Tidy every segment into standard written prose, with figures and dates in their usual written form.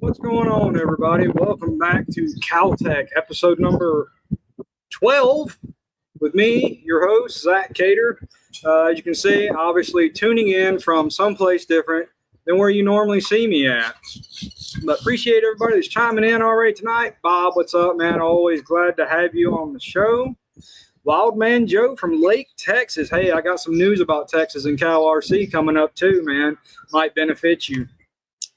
What's going on, everybody? Welcome back to CowTech, episode number 12, with me, your host, Zack Kedar. As you can see, obviously tuning in from someplace different than where you normally see me at. But appreciate everybody that's chiming in already tonight. Bob, what's up, man? Always glad to have you on the show. Wildman Joe from Lake, Texas. Hey, I got some news about Texas and Cal RC coming up too, man. Might benefit you.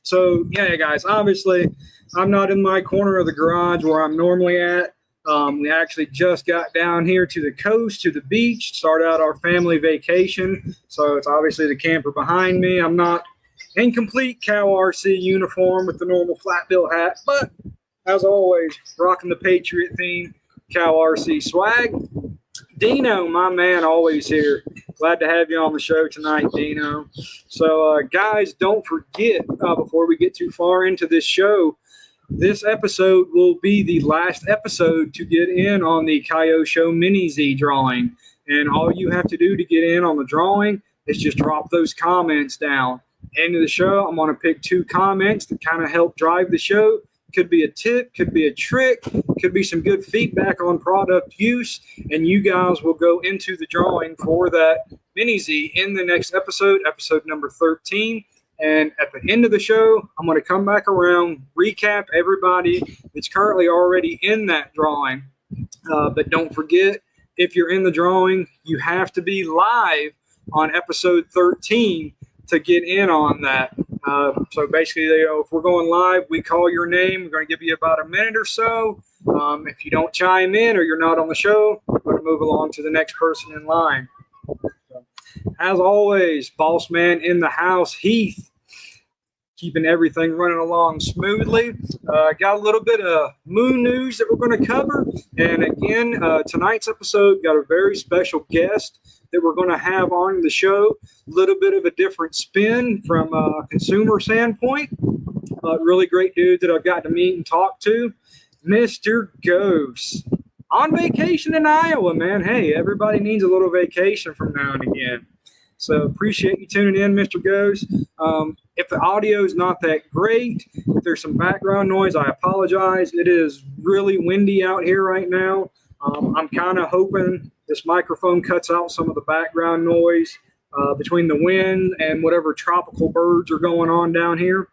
So, yeah, guys, obviously, I'm not in my corner of the garage where I'm normally at. We actually just got down here to the coast, to the beach, start out our family vacation. So it's obviously the camper behind me. I'm not in complete Cal RC uniform with the normal flat bill hat, but as always, rocking the Patriot theme, Cal RC swag. Dino, my man, always here. Glad to have you on the show tonight, Dino. So, guys, don't forget, before we get too far into this show, this episode will be the last episode to get in on the Kyosho Mini-Z drawing. And all you have to do to get in on the drawing is just drop those comments down. End of the show, I'm going to pick 2 comments that kind of help drive the show. Could be a tip, could be a trick, could be some good feedback on product use, and you guys will go into the drawing for that Mini-Z in the next episode, episode number 13. And at the end of the show, I'm going to come back around, recap everybody that's currently already in that drawing. But don't forget, if you're in the drawing, you have to be live on episode 13 to get in on that. So basically, if we're going live, we call your name. We're going to give you about a minute or so. If you don't chime in or you're not on the show, we're going to move along to the next person in line. So, as always, boss man in the house, Heath, keeping everything running along smoothly. Got a little bit of moon news that we're going to cover. And again, tonight's episode got a very special guest that we're going to have on the show. A little bit of a different spin from a consumer standpoint. Really great dude that I've got to meet and talk to, Mr. Ghost. On vacation in Iowa, man. Hey, everybody needs a little vacation from now and again. So appreciate you tuning in, Mr. Ghost. If the audio is not that great, if there's some background noise, I apologize. It is really windy out here right now. I'm kind of hoping this microphone cuts out some of the background noise between the wind and whatever tropical birds are going on down here.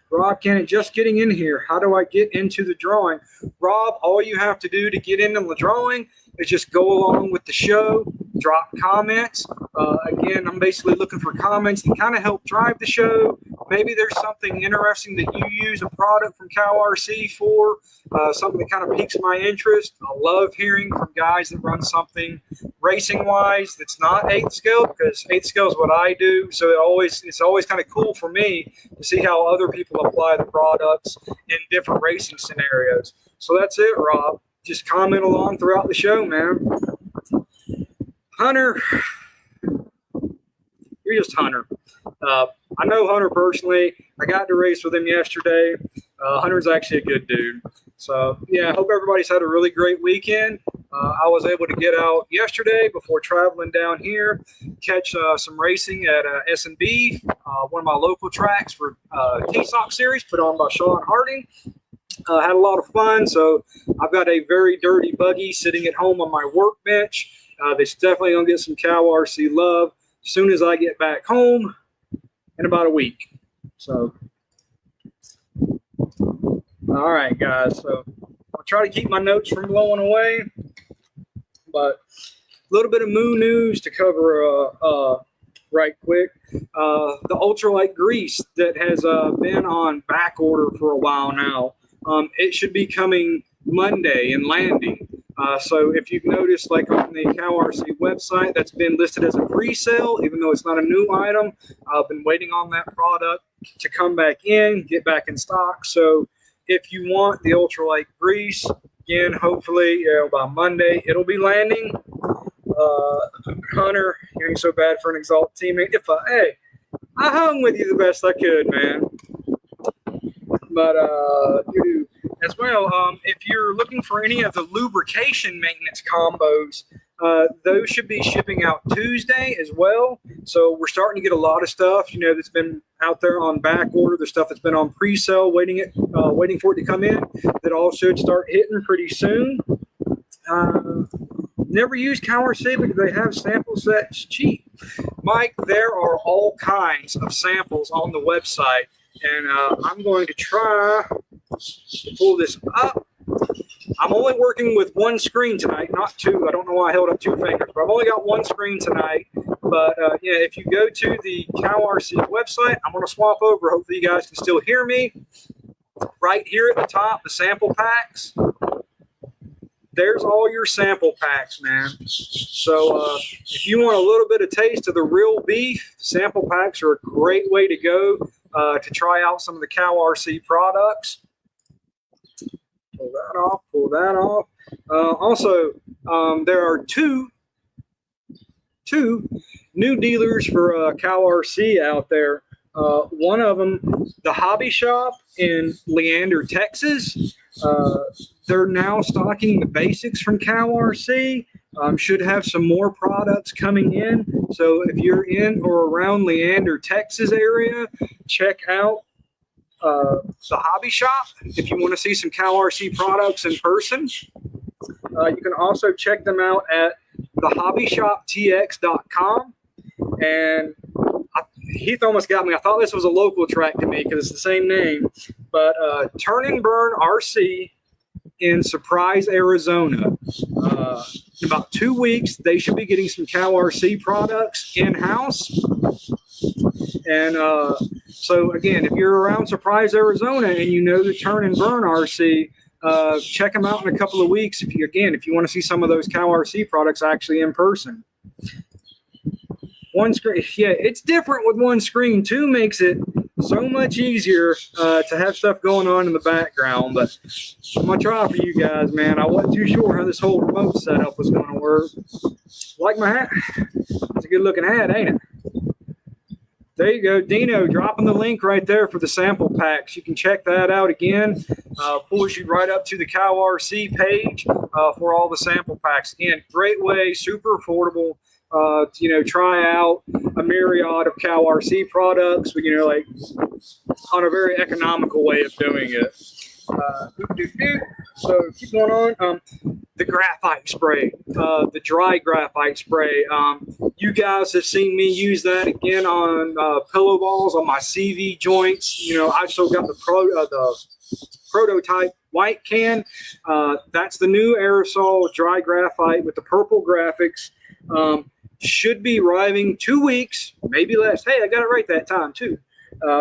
Rob Kennett, just getting in here. How do I get into the drawing? Rob, all you have to do to get into the drawing is just go along with the show, drop comments. Again, I'm basically looking for comments that kind of help drive the show. Maybe there's something interesting that you use a product from Cal RC for, something that kind of piques my interest. I love hearing from guys that run something racing-wise that's not 8th scale, because 8th scale is what I do. So it's always kind of cool for me to see how other people apply the products in different racing scenarios. So that's it, Rob. Just comment along throughout the show, man. Hunter, you're just Hunter. I know Hunter personally. I got to race with him yesterday. Hunter's actually a good dude. So, yeah, I hope everybody's had a really great weekend. I was able to get out yesterday before traveling down here, catch some racing at S&B, one of my local tracks for T-Sock Series put on by Sean Harding. Had a lot of fun. So I've got a very dirty buggy sitting at home on my workbench. That's definitely going to get some Cal RC love as soon as I get back home in about a week. So, all right, guys. So I'll try to keep my notes from blowing away. But a little bit of moon news to cover right quick. The ultralight grease that has been on back order for a while now. It should be coming Monday and landing. So if you've noticed, like on the Cal RC website, that's been listed as a pre-sale, even though it's not a new item. I've been waiting on that product to come back in, get back in stock. So if you want the ultralight grease, again, hopefully by Monday, it'll be landing. Hunter, you ain't so bad for an Exalt teammate. I hung with you the best I could, man. But as well, if you're looking for any of the lubrication maintenance combos, Those should be shipping out Tuesday as well. So we're starting to get a lot of stuff, that's been out there on back order. The stuff that's been on pre-sale, waiting for it to come in. That all should start hitting pretty soon. Never used CowRC because they have sample sets cheap. Mike, there are all kinds of samples on the website, and I'm going to try to pull this up. I'm only working with one screen tonight, not two. I don't know why I held up two fingers, but I've only got one screen tonight. But if you go to the CowRC website, I'm going to swap over. Hopefully you guys can still hear me. Right here at the top, the sample packs. There's all your sample packs, man. So if you want a little bit of taste of the real beef, sample packs are a great way to go to try out some of the CowRC products. Pull that off. Also, there are two new dealers for CowRC out there. One of them, the Hobby Shop in Leander, Texas. They're now stocking the basics from CowRC. Should have some more products coming in. So if you're in or around Leander, Texas area, check out the Hobby Shop if you want to see some CowRC products in person. You can also check them out at thehobbyshoptx.com. And Heath almost got me. I thought this was a local track to me because it's the same name. But Turn and Burn RC in Surprise, Arizona. In about 2 weeks, they should be getting some CowRC products in-house. And so, again, if you're around Surprise, Arizona, and you know the Turn and Burn RC, check them out in a couple of weeks if you want to see some of those CowRC products actually in person. One screen, yeah, it's different with one screen. Two makes it so much easier to have stuff going on in the background. But I'm gonna try for you guys, man. I wasn't too sure how this whole remote setup was gonna work. Like my hat? It's a good looking hat, ain't it? There you go, Dino, dropping the link right there for the sample packs. You can check that out again. Pulls you right up to the CowRC page for all the sample packs. Again, great way, super affordable. Try out a myriad of CowRC products, but like on a very economical way of doing it. So keep going on. The graphite spray, the dry graphite spray. You guys have seen me use that again on pillow balls on my CV joints. I still got the prototype white can. That's the new aerosol dry graphite with the purple graphics. Should be arriving 2 weeks, maybe less. Hey, I got it right that time too.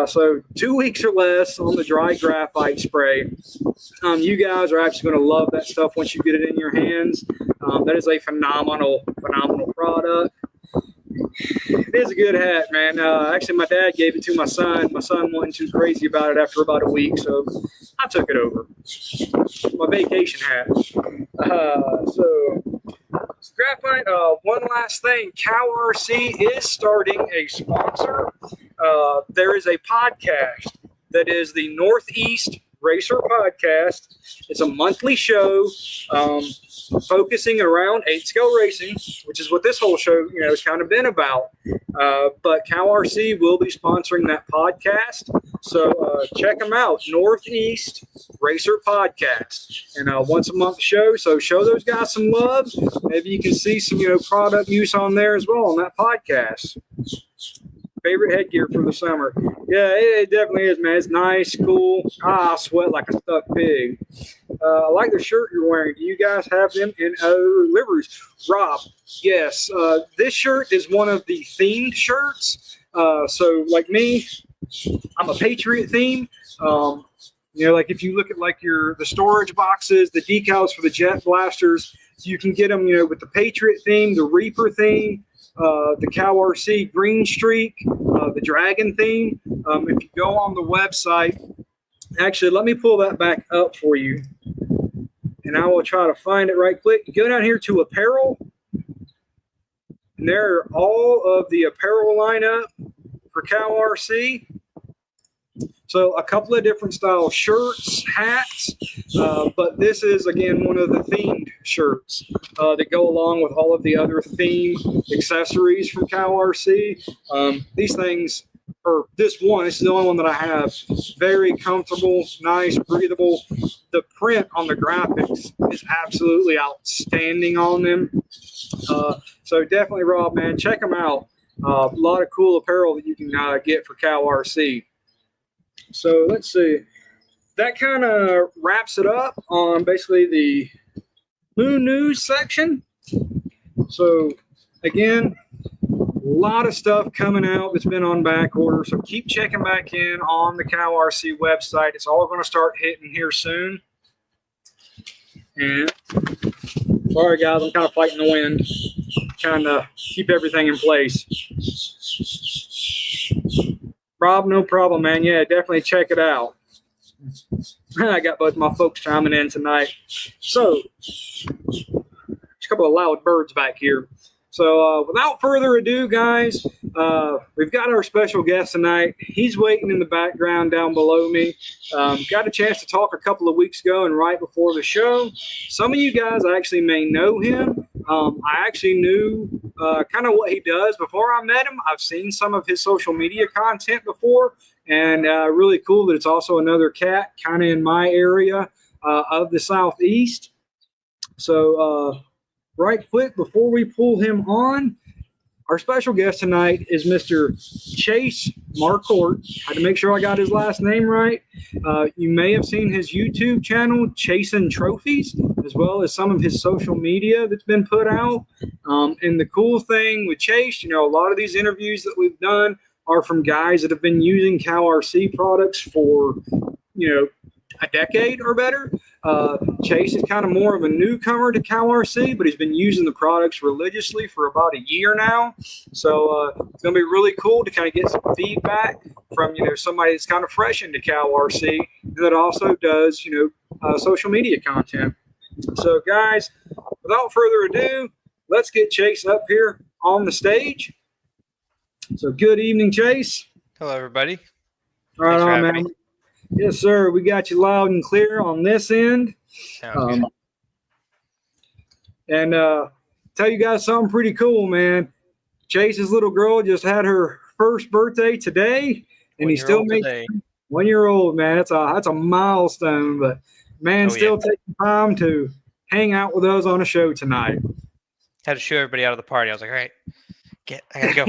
So 2 weeks or less on the dry graphite spray. You guys are actually going to love that stuff once you get it in your hands. That is a phenomenal product. It is a good hat, man. Actually, my dad gave it to my son. My son wasn't too crazy about it after about a week, so I took it over. My vacation hat. So graphite. One last thing. CowRC is starting a sponsor. There is a podcast that is the Northeast Racer Podcast. It's a monthly show focusing around 8-scale racing, which is what this whole show, has kind of been about. But CowRC will be sponsoring that podcast. So check them out, Northeast Racer Podcast. And once a month show. So show those guys some love. Maybe you can see some, product use on there as well on that podcast. Favorite headgear for the summer. Yeah, it definitely is, man. It's nice, cool. I sweat like a stuck pig. I like the shirt you're wearing. Do you guys have them in other liveries? Rob, yes. This shirt is one of the themed shirts. So like me, I'm a Patriot theme. Like if you look at like the storage boxes, the decals for the jet blasters, you can get them, with the Patriot theme, the Reaper theme, the CowRC green streak, the dragon theme. If you go on the website, actually, let me pull that back up for you, and I will try to find it right quick. You go down here to apparel, and there are all of the apparel lineup for CowRC. So a couple of different style shirts, hats, but this is, again, one of the themed shirts that go along with all of the other theme accessories from CowRC. These things, or this is the only one that I have. Very comfortable, nice, breathable. The print on the graphics is absolutely outstanding on them. So definitely, Rob, man, check them out. A lot of cool apparel that you can get for CowRC. So let's see. That kind of wraps it up on basically the Moon News section. So again, a lot of stuff coming out that's been on back order. So keep checking back in on the CowRC website. It's all going to start hitting here soon. And sorry, guys, I'm kind of fighting the wind, trying to keep everything in place. Rob, no problem, man. Yeah, definitely check it out. I got both my folks chiming in tonight. So, there's a couple of loud birds back here. So, without further ado, guys, we've got our special guest tonight. He's waiting in the background down below me. Got a chance to talk a couple of weeks ago and right before the show. Some of you guys actually may know him. I actually knew kind of what he does before I met him. I've seen some of his social media content before, and really cool that it's also another cat kind of in my area of the Southeast. So, right quick, before we pull him on, our special guest tonight is Mr. Chase Marquort. I had to make sure I got his last name right. You may have seen his YouTube channel, Chasing Trophies, as well as some of his social media that's been put out. And the cool thing with Chase, a lot of these interviews that we've done are from guys that have been using CowRC products for, a decade or better. Chase is kind of more of a newcomer to CowRC, but he's been using the products religiously for about a year now. So it's going to be really cool to kind of get some feedback from, somebody that's kind of fresh into CowRC and that also does, social media content. So guys, without further ado, let's get Chase up here on the stage. So good evening, Chase. Hello, everybody. Right on, man. Yes, sir. We got you loud and clear on this end. Sounds good. And tell you guys something pretty cool, man. Chase's little girl just had her first birthday today, and he still makes 1 year old, man. That's a milestone, but man, taking time to hang out with us on a show tonight. Had to shoo everybody out of the party. I was like, all right, I gotta go.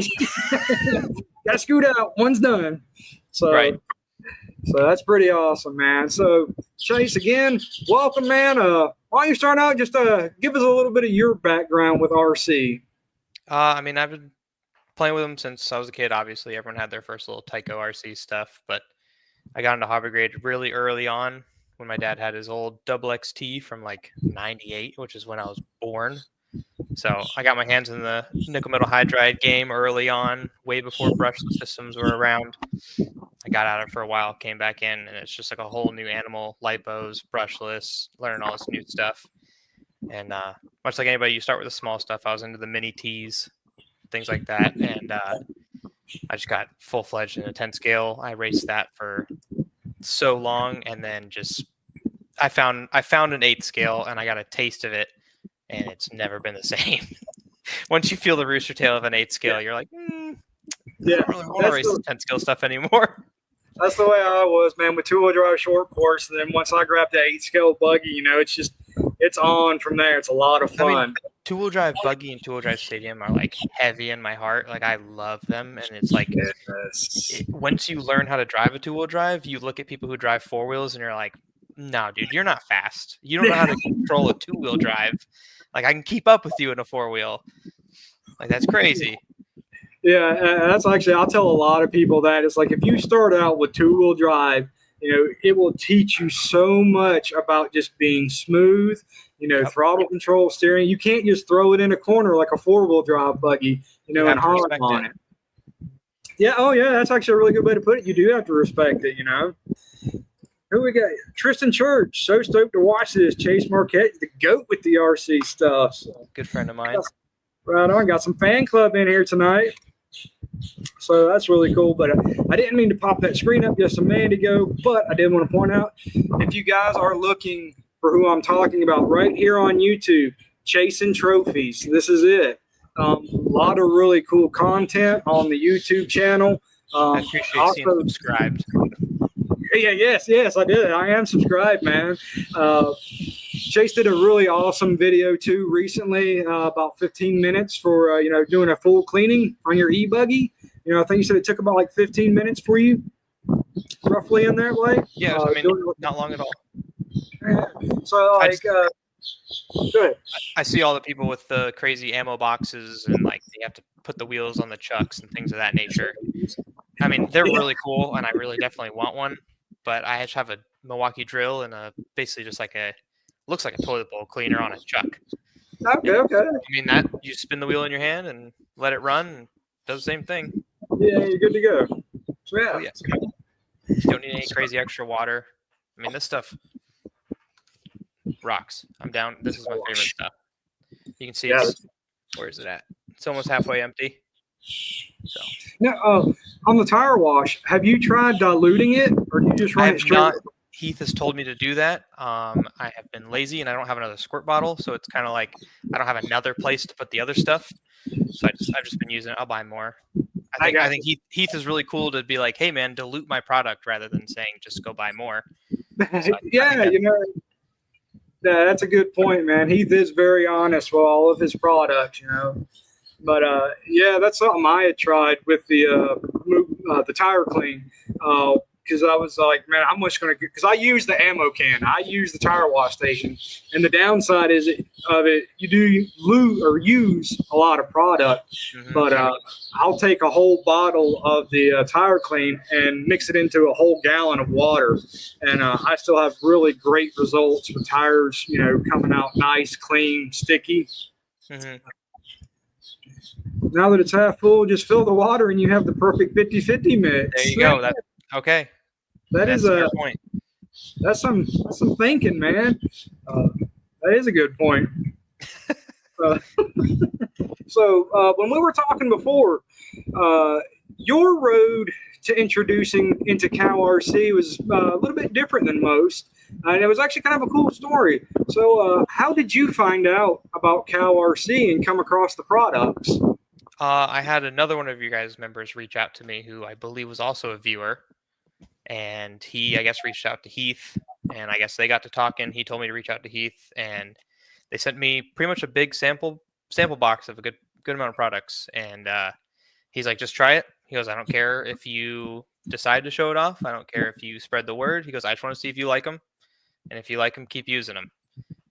Gotta scoot out. One's done. So, right. So that's pretty awesome, man. So Chase, again, welcome, man. Why don't you start out? Just give us a little bit of your background with RC. I've been playing with them since I was a kid. Obviously, everyone had their first little Tyco RC stuff, but I got into hobby grade really early on when my dad had his old double XT from like '98, which is when I was born. So I got my hands in the nickel metal hydride game early on, way before brushless systems were around. I got out of it for a while, came back in, and it's just like a whole new animal, lipos, brushless, learning all this new stuff. And much like anybody, you start with the small stuff. I was into the mini T's, things like that. And I just got full-fledged in a 10 scale. I raced that for so long, and then I found an 8 scale, and I got a taste of it, and it's never been the same. Once you feel the rooster tail of an 8 scale, you're like, I don't really want to race the 10 scale stuff anymore. That's the way I was, man, with two-wheel drive short course. And then once I grabbed the 8 scale buggy, it's on from there. It's a lot of fun. Two-wheel drive buggy and two-wheel drive stadium are like heavy in my heart. Like I love them, and it's like once you learn how to drive a two-wheel drive, you look at people who drive four wheels, and you're like, no, dude, you're not fast. You don't know how to control a two-wheel drive. Like I can keep up with you in a four-wheel. Like that's crazy. Yeah, that's actually, I'll tell a lot of people that. It's like if you start out with two-wheel drive, it will teach you so much about just being smooth, throttle control, steering. You can't just throw it in a corner like a four-wheel drive buggy, and hard on it. Yeah, oh yeah, that's actually a really good way to put it. You do have to respect it, Who we got? Tristan Church. So stoked to watch this. Chase Marquort, the GOAT with the RC stuff. So. Good friend of mine. Right on. Got some fan club in here tonight. So that's really cool. But I didn't mean to pop that screen up just a minute ago, but I did want to point out, if you guys are looking for who I'm talking about right here on YouTube, Chasing Trophies, this is it. A lot of really cool content on the YouTube channel. I appreciate seeing subscribed. Yeah, yes, I did. I am subscribed, man. Chase did a really awesome video too recently, about 15 minutes for doing a full cleaning on your e-buggy. I think you said it took about like 15 minutes for you, roughly in that way. Yeah, not long at all. Yeah. So go ahead. I see all the people with the crazy ammo boxes and like they have to put the wheels on the chucks and things of that nature. I mean, they're really cool, and I really definitely want one. But I just have a Milwaukee drill and basically just looks like a toilet bowl cleaner on a chuck. Okay. I mean, that you spin the wheel in your hand and let it run, and does the same thing. Yeah, you're good to go. So, yeah. Oh, yeah. You don't need any crazy extra water. I mean, this stuff rocks. I'm down. This is my favorite stuff. You can see where is it at? It's almost halfway empty. So now, on the tire wash, have you tried diluting it, or do you just run it straight? Heath has told me to do that. I have been lazy, and I don't have another squirt bottle, so it's kind of like I don't have another place to put the other stuff. So I've just been using it. I'll buy more. I think Heath is really cool to be like, hey man, dilute my product rather than saying just go buy more. So that's a good point, man. Heath is very honest with all of his products, But that's something I had tried with the tire clean. Because I was like, man, I'm just gonna because I use the ammo can, I use the tire wash station, and the downside of it, you do use a lot of product. Mm-hmm. But I'll take a whole bottle of the tire clean and mix it into a whole gallon of water, and I still have really great results with tires, coming out nice, clean, sticky. Mm-hmm. Now that it's half full, just fill the water and you have the perfect 50-50 mix. There you go. Okay. That's a good point. That's some thinking, man. That is a good point. So when we were talking before, your road to introducing into Cow RC was a little bit different than most, and it was actually kind of a cool story. So how did you find out about Cow RC and come across the products? I had another one of you guys' members reach out to me who I believe was also a viewer. And he, I guess, reached out to Heath, and I guess they got to talking. He told me to reach out to Heath, and they sent me pretty much a big sample box of a good amount of products. And he's like, just try it. He goes, I don't care if you decide to show it off. I don't care if you spread the word. He goes, I just want to see if you like them. And if you like them, keep using them.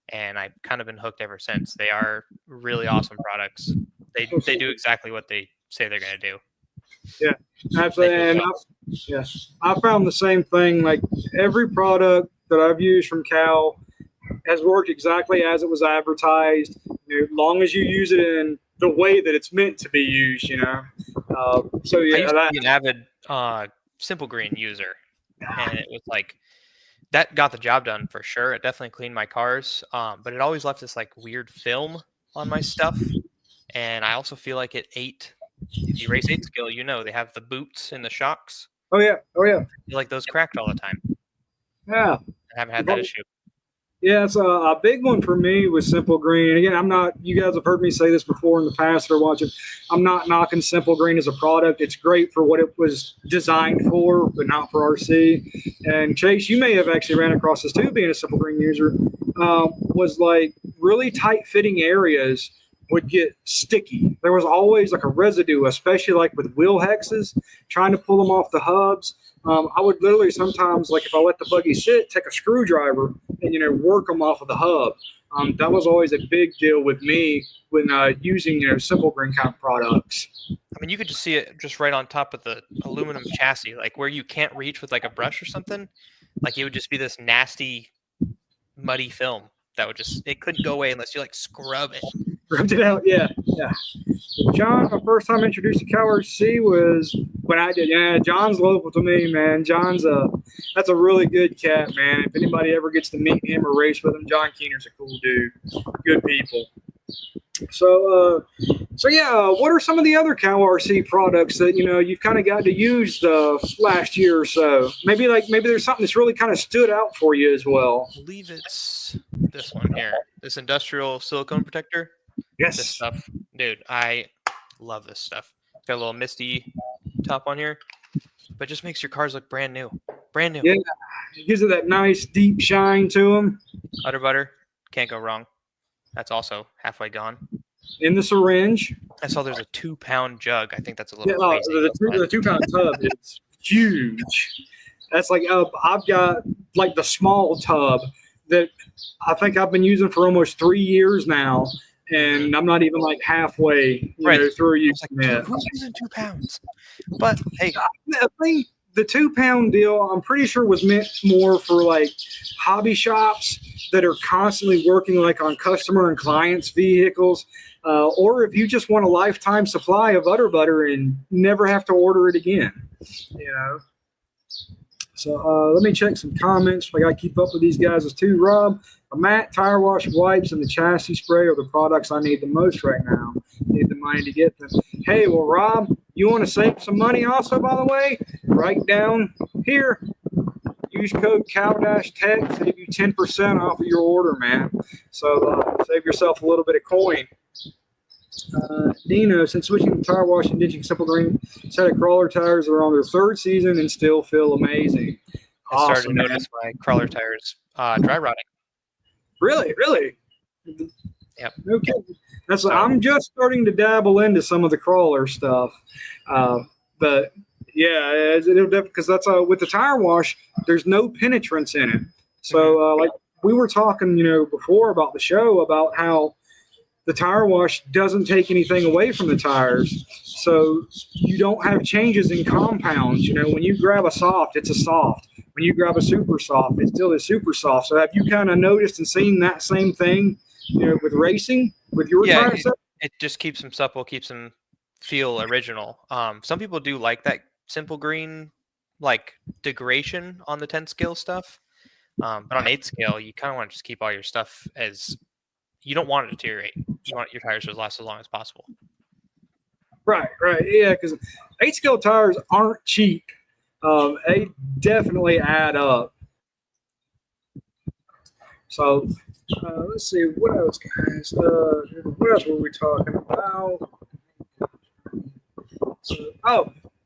And I've kind of been hooked ever since. They are really awesome products. They do exactly what they say they're going to do. Yeah, absolutely. And I found the same thing. Like every product that I've used from Cal has worked exactly as it was advertised. As long as you use it in the way that it's meant to be used, So yeah, I used to be an avid Simple Green user, and it was like that got the job done for sure. It definitely cleaned my cars, but it always left this like weird film on my stuff, and I also feel like it ate. If you race 8 skill, they have the boots and the shocks. Oh yeah. I feel like those cracked all the time. Yeah. I haven't had that issue. Yeah, it's a big one for me with Simple Green. Again, you guys have heard me say this before in the past or watching. I'm not knocking Simple Green as a product. It's great for what it was designed for, but not for RC. And Chase, you may have actually ran across this too, being a Simple Green user, was like really tight fitting areas would get sticky. There was always like a residue, especially like with wheel hexes, trying to pull them off the hubs. I would literally sometimes, like if I let the buggy sit, take a screwdriver and, work them off of the hub. That was always a big deal with me when using, Simple Green kind of products. I mean, you could just see it just right on top of the aluminum chassis, like where you can't reach with like a brush or something. Like it would just be this nasty, muddy film that it couldn't go away unless you like scrub it. Rubbed it out, yeah. John, my first time introduced to Cow RC was when I did. Yeah, John's local to me, man. That's a really good cat, man. If anybody ever gets to meet him or race with him, John Keener's a cool dude. Good people. So yeah, what are some of the other Cow RC products that you've kind of got to use the last year or so? Maybe there's something that's really kind of stood out for you as well. I believe it's this one here, this industrial silicone protector. This Yes. stuff, dude, I love this stuff. It's got a little misty top on here, but it just makes your cars look brand new. Brand new. Yeah, it gives it that nice deep shine to them. Udder butter, can't go wrong. That's also halfway gone. In the syringe. I saw there's a 2-pound jug. I think that's a Yeah, little crazy. the 2 pound tub is huge. That's like I've got like the small tub that I think I've been using for almost 3 years now, and I'm not even like halfway through using it. Who's using 2 pounds? But hey, I think the 2 pound deal, I'm pretty sure, was meant more for like hobby shops that are constantly working like on customer and clients' vehicles, or if you just want a lifetime supply of udder butter and never have to order it again. So let me check some comments. I got to keep up with these guys too. Rob, a mat, tire wash wipes, and the chassis spray are the products I need the most right now. Need the money to get them. Hey, well, Rob, you want to save some money also, by the way? Right down here. Use code COW-TECH, save you 10% off of your order, man. So save yourself a little bit of coin. Dino, since switching to tire wash and ditching Simple Green, set of crawler tires are on their 3rd season and still feel amazing. I started to notice my crawler tires dry rotting. Really? Yep. Okay. I'm just starting to dabble into some of the crawler stuff, but yeah, it'll definitely, because that's with the tire wash, there's no penetrance in it. So like we were talking, before about the show about how the tire wash doesn't take anything away from the tires. So you don't have changes in compounds. When you grab a soft, it's a soft. When you grab a super soft, it's still a super soft. So have you kind of noticed and seen that same thing, with racing, with your tire set? It just keeps them supple, keeps them feel original. Some people do like that Simple Green, like degradation on the 10 scale stuff. But on 8 scale, you kind of want to just keep all your stuff as you don't want it to deteriorate. You want your tires to last as long as possible. Right. Yeah, because 8 scale tires aren't cheap. They definitely add up. So let's see, what else, guys? What else were we talking about?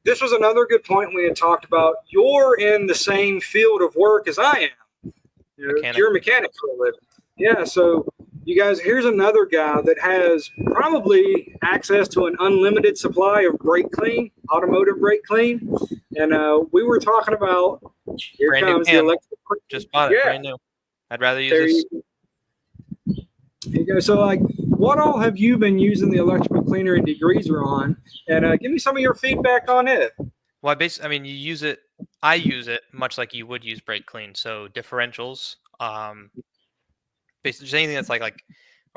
This was another good point we had talked about. You're in the same field of work as I am. You're a mechanic for a living. Yeah, so you guys, here's another guy that has probably access to an unlimited supply of brake clean, automotive brake clean. And we were talking about, here brand comes the electric. Just bought it, brand new. I'd rather use this. There you go. So, like, what all have you been using the electrical cleaner and degreaser on? And give me some of your feedback on it. Well, you use it. I use it much like you would use brake clean. So differentials, basically just anything that's like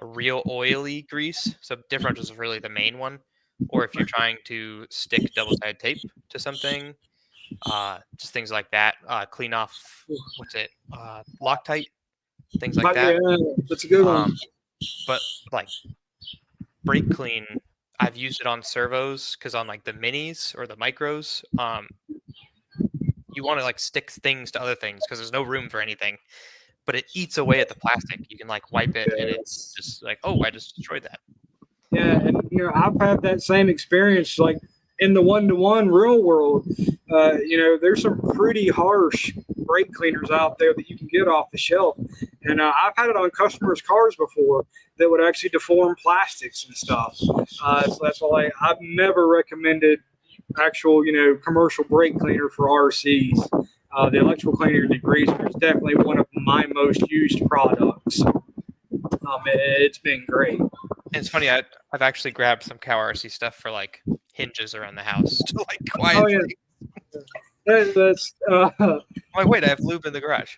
a real oily grease. So differentials is really the main one. Or if you're trying to stick double-sided tape to something, just things like that. Clean off, Loctite, things like that. Yeah, that's a good one. But like brake clean, I've used it on servos because on like the minis or the micros, you want to like stick things to other things because there's no room for anything. But it eats away at the plastic. You can like wipe it and it's just like, oh, I just destroyed that. Yeah, and I've had that same experience, like in the one-to-one real world. There's some pretty harsh brake cleaners out there that you can get off the shelf, and I've had it on customers' cars before that would actually deform plastics and stuff. So that's why I've never recommended actual, commercial brake cleaner for RCs. The electrical cleaner and degreaser is definitely one of my most used products. It's been great. And it's funny, I've actually grabbed some Cow RC stuff for like hinges around the house to like quiet things. I'm like, wait, I have lube in the garage.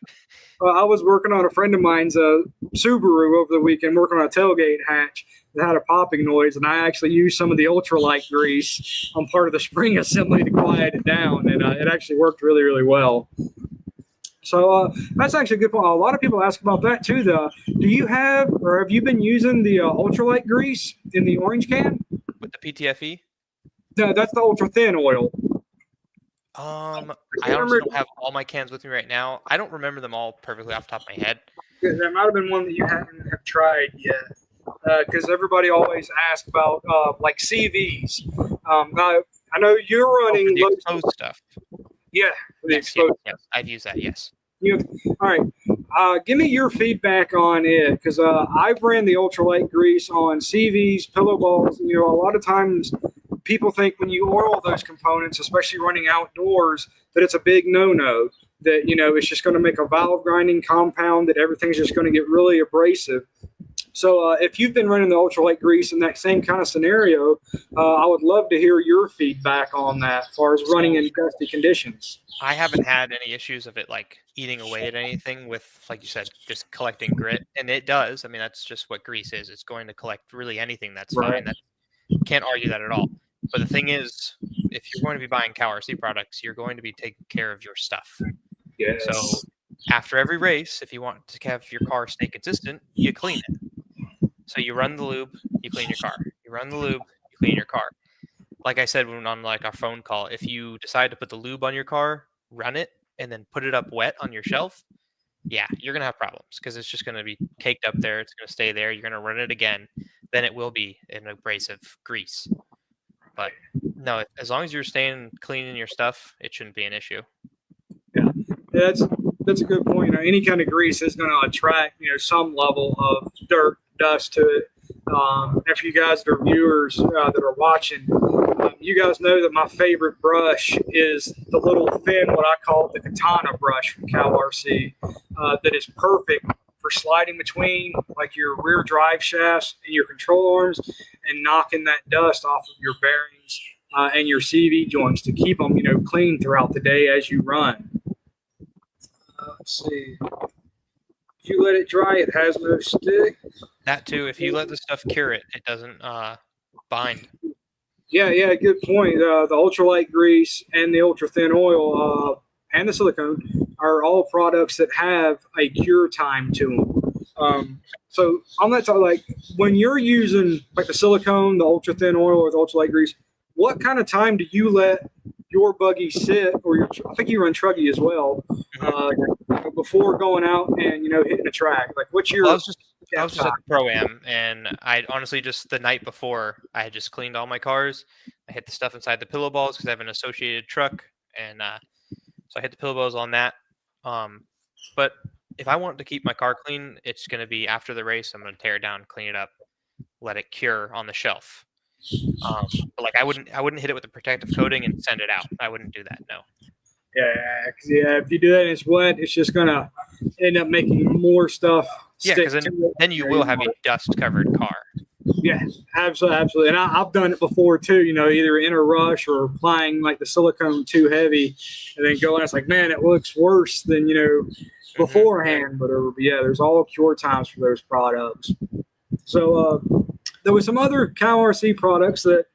I was working on a friend of mine's Subaru over the weekend, working on a tailgate hatch that had a popping noise, and I actually used some of the ultralight grease on part of the spring assembly to quiet it down, and it actually worked really, really well. So that's actually a good point. A lot of people ask about that too. Do you have or have you been using the ultralight grease in the orange can? With the PTFE? No, that's the ultra thin oil. I honestly don't have all my cans with me right now. I don't remember them all perfectly off the top of my head. That might have been one that you haven't have tried yet, because everybody always asks about like CVs. Now, I know you're running the exposed stuff. Yeah, for the Yes, exposed. yes, I've used that. Yes. All right. Give me your feedback on it, because I've ran the ultralight grease on CVs, pillow balls. You know, a lot of times people think when you oil those components, especially running outdoors, that it's a big no-no. That, you know, it's just going to make a valve grinding compound, that everything's just going to get really abrasive. So if you've been running the ultralight grease in that same kind of scenario, I would love to hear your feedback on that as far as running in dusty conditions. I haven't had any issues of it like eating away at anything with, like you said, just collecting grit. And it does. I mean, that's just what grease is. It's going to collect really anything. That's fine. That can't argue that at all. But the thing is, if you're going to be buying CowRC products, you're going to be taking care of your stuff. Yes. So after every race, if you want to have your car stay consistent, you clean it. So you run the lube, you clean your car. You run the lube, you clean your car. Like I said when on like our phone call, if you decide to put the lube on your car, run it, and then put it up wet on your shelf, yeah, you're going to have problems because it's just going to be caked up there. It's going to stay there. You're going to run it again. Then it will be an abrasive grease. But no, as long as you're staying clean in your stuff, it shouldn't be an issue. Yeah, that's a good point. You know, any kind of grease is going to attract, you know, some level of dirt, dust to it. If you guys that are viewers that are watching, you guys know that my favorite brush is the little thin, what I call the katana brush from CowRC, that is perfect for sliding between like your rear drive shafts and your control arms and knocking that dust off of your bearings and your CV joints to keep them, you know, clean throughout the day as you run. Let's see. If you let it dry, it has no stick. That too. If you let the stuff cure it, it doesn't bind. Yeah, good point. The ultralight grease and the ultra thin oil and the silicone are all products that have a cure time to them. So on that side, like when you're using like the silicone, the ultra thin oil, or the ultralight grease, what kind of time do you let your buggy sit, or I think you run truggy as well, before going out and, you know, hitting a track? Like what's your... Well, I was just at the Pro-Am, and I honestly just the night before, I had just cleaned all my cars. I hit the stuff inside the pillow balls because I have an associated truck, and so I hit the pillow balls on that. But if I want to keep my car clean, it's going to be after the race. I'm going to tear it down, clean it up, let it cure on the shelf. But like I wouldn't hit it with a protective coating and send it out. I wouldn't do that. No. Yeah. If you do that and it's wet, it's just gonna end up making more stuff. Yeah, because then you will have a dust-covered car. Yeah, absolutely. And I've done it before too. You know, either in a rush or applying like the silicone too heavy, and then going. It's like, man, it looks worse than, you know, beforehand. But yeah, there's all cure times for those products. So there was some other CowRC products that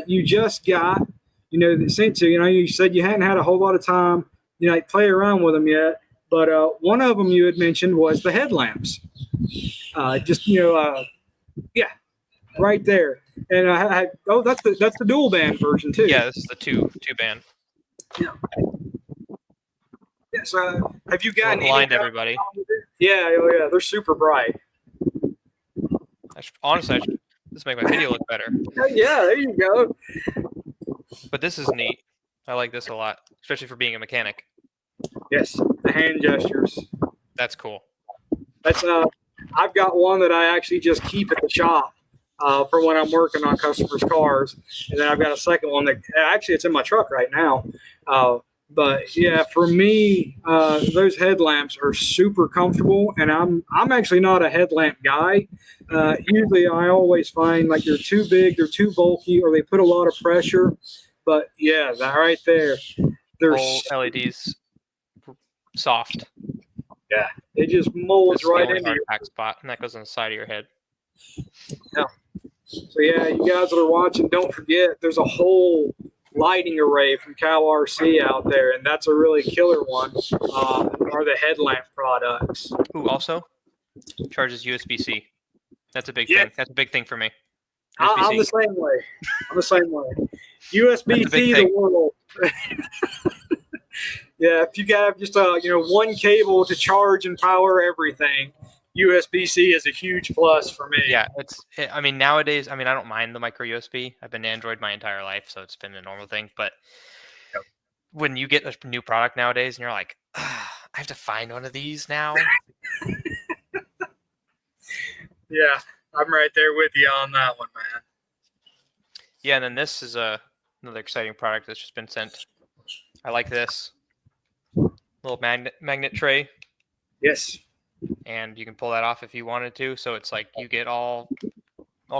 you just got, you know, that sent to you. Know, you said you hadn't had a whole lot of time, you know, play around with them yet. But one of them you had mentioned was the headlamps. Just, you know, yeah, right there. And that's the dual band version too. Yeah, this is the two band. Yeah. Yes. Have you gotten blind everybody? Yeah, they're super bright. Honestly, this make my video look better. Yeah, there you go. But this is neat. I like this a lot, especially for being a mechanic. Yes, the hand gestures. That's cool. That's I've got one that I actually just keep at the shop for when I'm working on customers' cars, and then I've got a second one that actually it's in my truck right now. But yeah, for me, those headlamps are super comfortable, and I'm actually not a headlamp guy. Usually, I always find like they're too big, they're too bulky, or they put a lot of pressure. But yeah, that right there, they're whole LEDs soft. Yeah, it just molds right into your back spot, and that goes on the side of your head. Yeah. So yeah, you guys that are watching, don't forget there's a whole lighting array from CowRC out there, and that's a really killer one. are the headlamp products. Who also charges USB-C. That's a big Yeah. thing. That's a big thing for me. I'm USB-C. the same way. That's a big USB-C the thing. world. Yeah, if you have just one cable to charge and power everything, USB-C is a huge plus for me. Yeah, I mean, nowadays, I mean, I don't mind the micro USB. I've been Android my entire life, so it's been a normal thing. But when you get a new product nowadays and you're like, I have to find one of these now. Yeah, I'm right there with you on that one, man. Yeah, and then this is another exciting product that's just been sent. I like this little magnet tray, Yes. and you can pull that off if you wanted to. So it's like you get all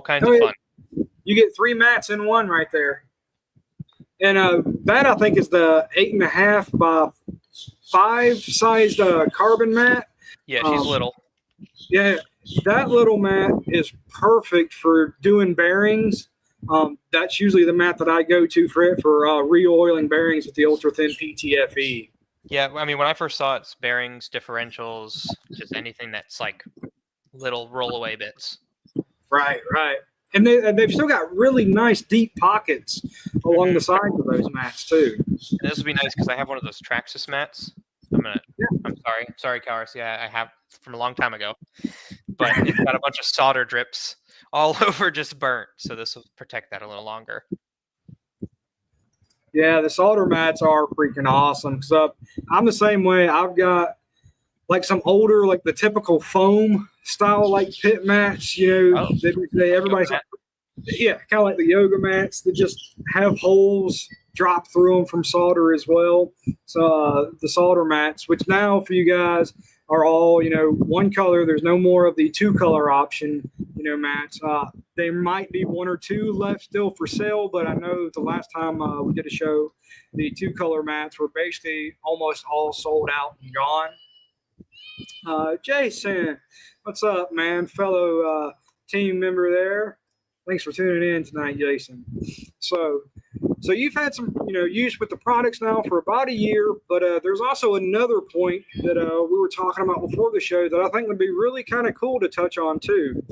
kinds Oh, of yeah. fun. You get 3 mats in one right there. And that I think is the 8.5 by 5 sized carbon mat. Yeah, she's little. Yeah, that little mat is perfect for doing bearings. That's usually the mat that I go to for it for re-oiling bearings with the ultra thin PTFE. Yeah, I mean, when I first saw it, it's bearings, differentials, just anything that's like little rollaway bits. Right. And they've still got really nice deep pockets along the sides of those mats too. And this would be nice because I have one of those Traxxas mats. I'm sorry, KRC. I have from a long time ago, but it's got a bunch of solder drips all over, just burnt. So this will protect that a little longer. Yeah, the solder mats are freaking awesome. So I'm the same way. I've got like some older, like the typical foam style, like pit mats. Everybody's kind of like the yoga mats that just have holes drop through them from solder as well. So the solder mats, which now for you guys are all one color. There's no more of the 2-color option mats. There might be 1 or 2 left still for sale, but I know the last time we did a show, the 2-color mats were basically almost all sold out and gone. Jason, what's up, man? Fellow team member there. Thanks for tuning in tonight, Jason. So you've had some, use with the products now for about a year, but there's also another point that we were talking about before the show that I think would be really kind of cool to touch on too.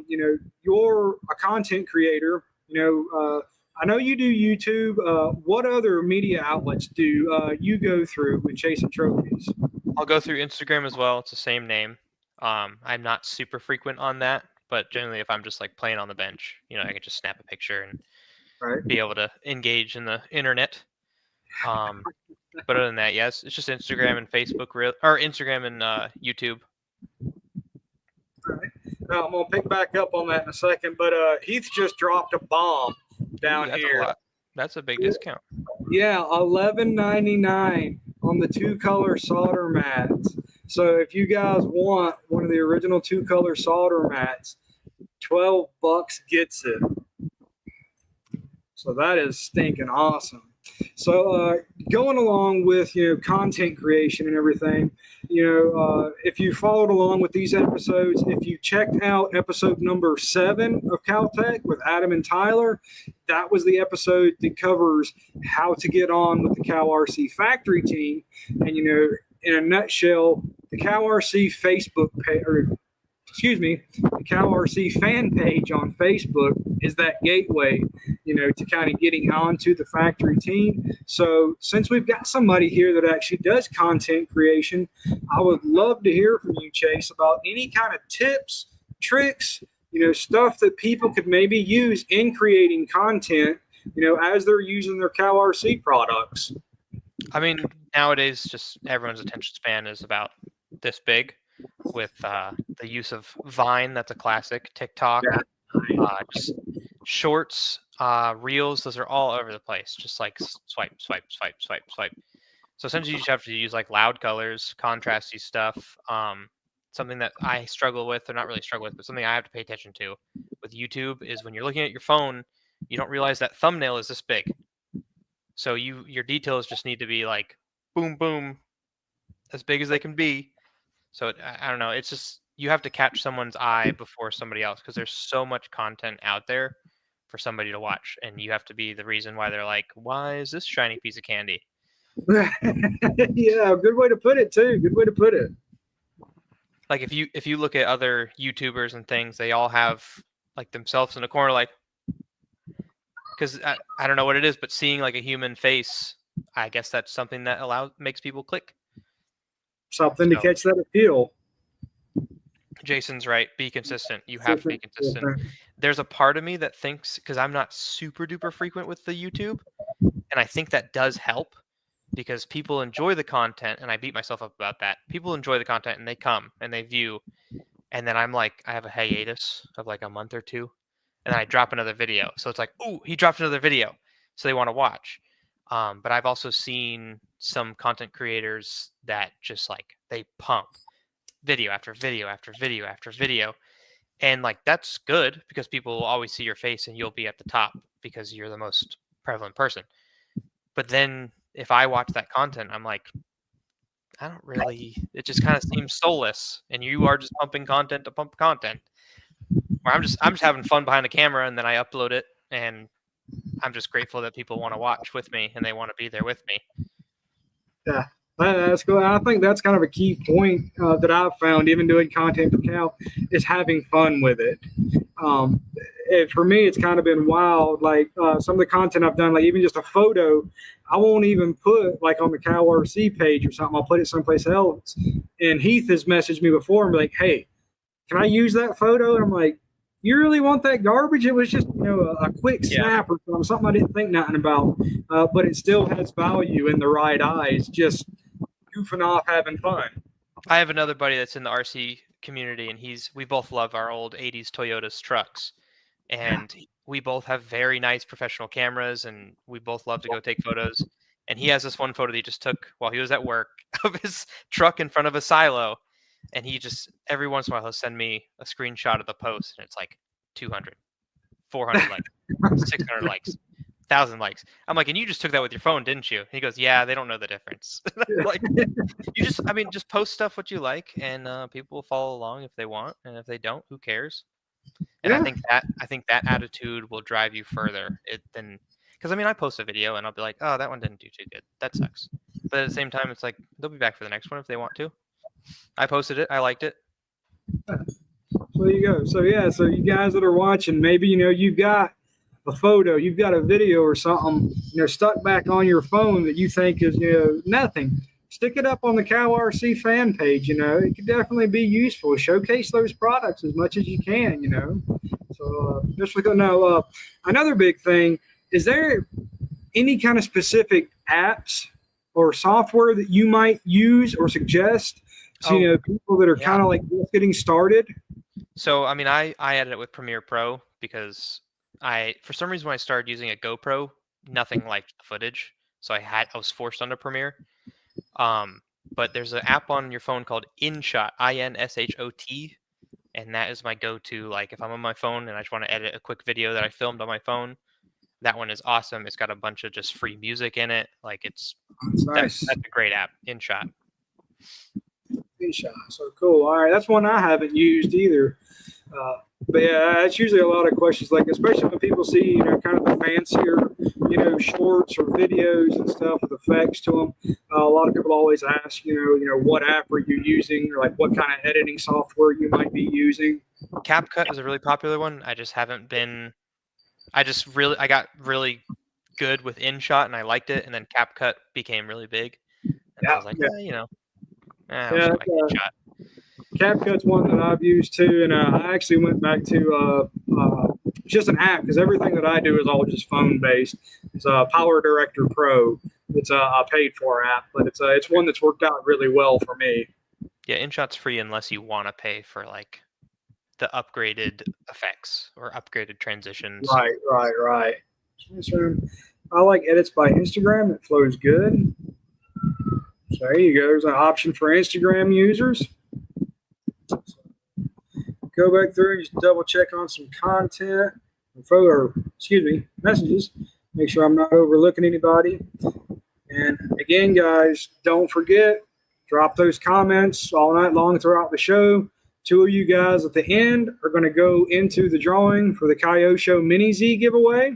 You're a content creator. I know you do YouTube. What other media outlets do you go through with chasing trophies? I'll go through Instagram as well. It's the same name. I'm not super frequent on that, but generally, if I'm just like playing on the bench, I can just snap a picture and be able to engage in the internet. But other than that, yes, it's just Instagram and Facebook, or Instagram and YouTube. All right. Now I'm gonna pick back up on that in a second, but Heath just dropped a bomb down here. That's a big discount. Yeah, $11.99 on the 2-color solder mats. So if you guys want one of the original 2-color solder mats, $12 gets it. So that is stinking awesome. So going along with content creation and everything, if you followed along with these episodes, if you checked out episode number 7 of CowTech with Adam and Tyler, that was the episode that covers how to get on with the CowRC factory team. And in a nutshell, the CowRC the CowRC fan page on Facebook is that gateway, to kind of getting onto the factory team. So since we've got somebody here that actually does content creation, I would love to hear from you, Chase, about any kind of tips, tricks, stuff that people could maybe use in creating content, as they're using their CowRC products. I mean, nowadays, just everyone's attention span is about this big. With the use of Vine, that's a classic. TikTok, just shorts, reels, those are all over the place. Just like swipe. So essentially, you just have to use like loud colors, contrasty stuff. Something that I struggle with, or not really struggle with, but something I have to pay attention to with YouTube is when you're looking at your phone, you don't realize that thumbnail is this big. So your details just need to be like boom, boom, as big as they can be. So I don't know. It's just you have to catch someone's eye before somebody else because there's so much content out there for somebody to watch, and you have to be the reason why they're like, "Why is this shiny piece of candy?" Yeah, good way to put it too. Good way to put it. Like if you look at other YouTubers and things, they all have like themselves in a corner, like because I don't know what it is, but seeing like a human face, I guess that's something that makes people click. Something to So catch that appeal. Jason's right. Be consistent. You have to be consistent. There's a part of me that thinks, because I'm not super duper frequent with the YouTube, and I think that does help because people enjoy the content, and I beat myself up about that. People enjoy the content and they come and they view, and then I'm like, I have a hiatus of like a month or two, and then I drop another video. So it's like, oh, he dropped another video, so they want to watch. But I've also seen some content creators that just like they pump video after video after video after video, and like that's good because people will always see your face and you'll be at the top because you're the most prevalent person. But then if I watch that content, I'm like, I don't really, it just kind of seems soulless, and you are just pumping content to pump content. Where I'm just having fun behind the camera, and then I upload it, and I'm just grateful that people want to watch with me and they want to be there with me. Yeah, that's cool. I think that's kind of a key point that I've found, even doing content for Cal, is having fun with it. For me, it's kind of been wild. Like some of the content I've done, like even just a photo, I won't even put like on the Cal RC page or something. I'll put it someplace else. And Heath has messaged me before and be like, "Hey, can I use that photo?" And I'm like, "You really want that garbage? It was just a quick snap or something I didn't think nothing about, but it still has value in the right eyes. Just goofing off, having fun." I have another buddy that's in the RC community, and we both love our old 80s Toyota's trucks. And we both have very nice professional cameras, and we both love to go take photos. And he has this one photo that he just took while he was at work of his truck in front of a silo. And he just, every once in a while, he'll send me a screenshot of the post, and it's like 200, 400 likes, 600 likes, 1,000 likes. I'm like, and you just took that with your phone, didn't you? And he goes, yeah, they don't know the difference. Like, just post stuff what you like, and people will follow along if they want, and if they don't, who cares? And Yeah. I think that attitude will drive you further than, because I post a video and I'll be like, oh, that one didn't do too good. That sucks. But at the same time, it's like they'll be back for the next one if they want to. I posted it. I liked it. So there you go. So yeah, so you guys that are watching, maybe you've got a photo, you've got a video or something, stuck back on your phone that you think is nothing. Stick it up on the Cow RC fan page. It could definitely be useful. Showcase those products as much as you can. So just look. Now, another big thing is there any kind of specific apps or software that you might use or suggest to people that are kind of like just getting started? So I added it with Premiere Pro because for some reason when I started using a GoPro, nothing liked the footage, so I was forced onto Premiere. But there's an app on your phone called InShot, InShot, and that is my go-to. Like if I'm on my phone and I just want to edit a quick video that I filmed on my phone, that one is awesome. It's got a bunch of just free music in it. Like That's nice. That's a great app, InShot. InShot, so cool. All right, that's one I haven't used either. But yeah, it's usually a lot of questions, like especially when people see kind of the fancier shorts or videos and stuff with effects to them. A lot of people always ask what app are you using, or like what kind of editing software you might be using. CapCut is a really popular one. I just haven't been. I got really good with InShot and I liked it, and then CapCut became really big, and I was like, InShot. CapCut's one that I've used too, and I actually went back to just an app because everything that I do is all just phone based. It's Power Director Pro. It's a paid for app, but it's one that's worked out really well for me. Yeah, InShot's free unless you want to pay for like the upgraded effects or upgraded transitions. Right. I like edits by Instagram. It flows good. So there you go. There's an option for Instagram users. Go back through and just double check on some content or messages. Make sure I'm not overlooking anybody. And again, guys, don't forget, drop those comments all night long throughout the show. 2 of you guys at the end are going to go into the drawing for the Kyosho Mini-Z giveaway.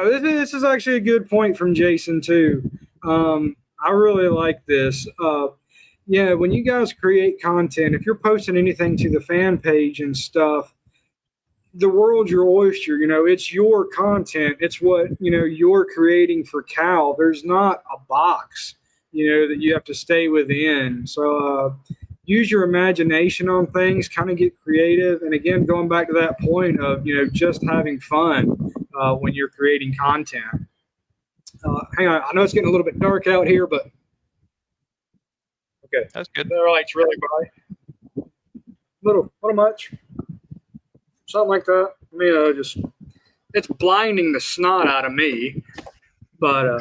This is actually a good point from Jason too. I really like this. Yeah, when you guys create content, if you're posting anything to the fan page and stuff, the world's your oyster. It's your content. It's what you're creating for Cal. There's not a box that you have to stay within. So use your imagination on things, kind of get creative, and again, going back to that point of just having fun when you're creating content. Hang on, I know it's getting a little bit dark out here, but okay, That's good. the light's really bright. Little much. Something like that. It's blinding the snot out of me. But, all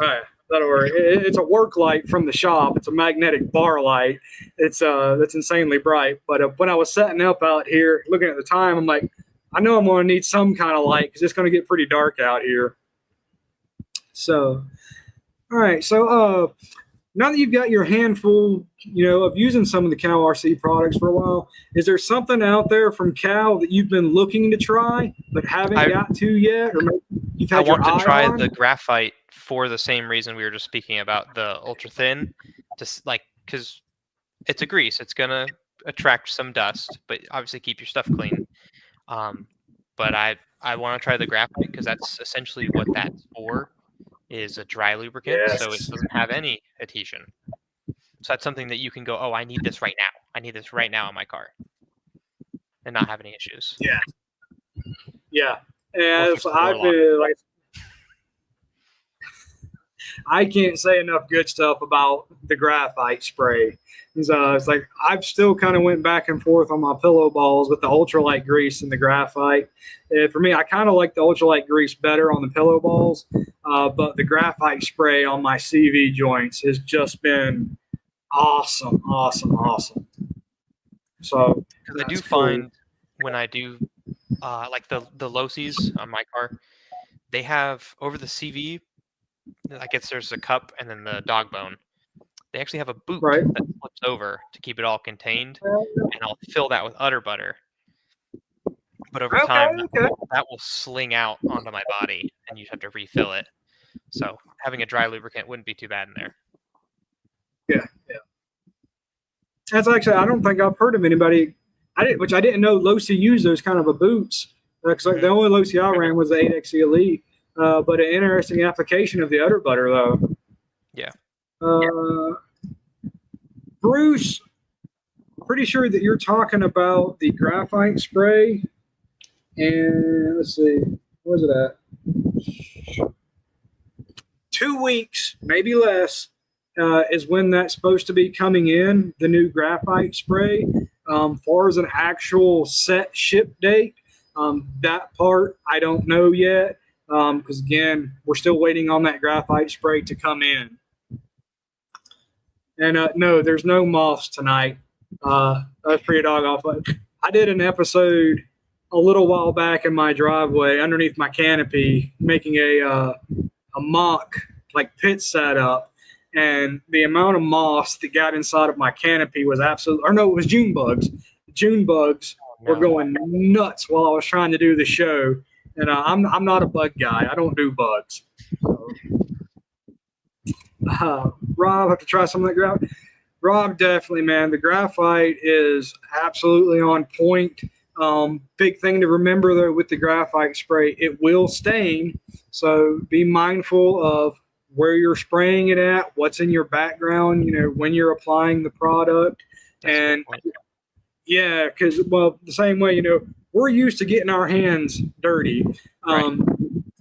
right, that'll work. It's a work light from the shop. It's a magnetic bar light. It's insanely bright. But when I was setting up out here, looking at the time, I'm like, I know I'm going to need some kind of light because it's going to get pretty dark out here. So, all right. So, now that you've got your handful, of using some of the Cal RC products for a while, is there something out there from Cal that you've been looking to try but haven't got to yet? Or maybe you've had I want your to try eye on? the graphite for the same reason we were just speaking about the ultra thin, just like because it's a grease, it's gonna attract some dust, but obviously keep your stuff clean. But I want to try the graphite because that's essentially what that's for. Is a dry lubricant, so it doesn't have any adhesion. So that's something that you can go, oh, I need this right now. I need this right now in my car, and not have any issues. Yeah. And so I've been like, I can't say enough good stuff about the graphite spray. It's like I've still kind of went back and forth on my pillow balls with the ultralight grease and the graphite. For me, I kind of like the ultralight grease better on the pillow balls, but the graphite spray on my CV joints has just been awesome. So I do find when I do like the Losies on my car, they have over the CV, I guess there's a cup and then the dog bone. They actually have a boot that flips over to keep it all contained, and I'll fill that with udder butter. But over time, that will sling out onto my body, and you have to refill it. So having a dry lubricant wouldn't be too bad in there. Yeah. That's actually, I don't think I've heard of anybody, which I didn't know Losi used those kind of a boots. Like the only Losi I ran was the 8XE Elite. But an interesting application of the udder butter, though. Yeah. Bruce, pretty sure that you're talking about the graphite spray. And let's see, where's it at? 2 weeks, maybe less, is when that's supposed to be coming in, the new graphite spray. Far as an actual set ship date, that part I don't know yet. Because again, we're still waiting on that graphite spray to come in. And no, there's no moths tonight. That's pretty dog off. I did an episode a little while back in my driveway underneath my canopy, making a mock like pit setup, and the amount of moths that got inside of my canopy was absolute. Or no, it was June bugs. June bugs were going nuts while I was trying to do the show. And I'm not a bug guy. I don't do bugs. So, Rob, have to try some of that graphite. Rob, definitely, man. The graphite is absolutely on point. Big thing to remember, though, with the graphite spray, it will stain. So be mindful of where you're spraying it at, what's in your background, when you're applying the product. And yeah, because, well, the same way, we're used to getting our hands dirty.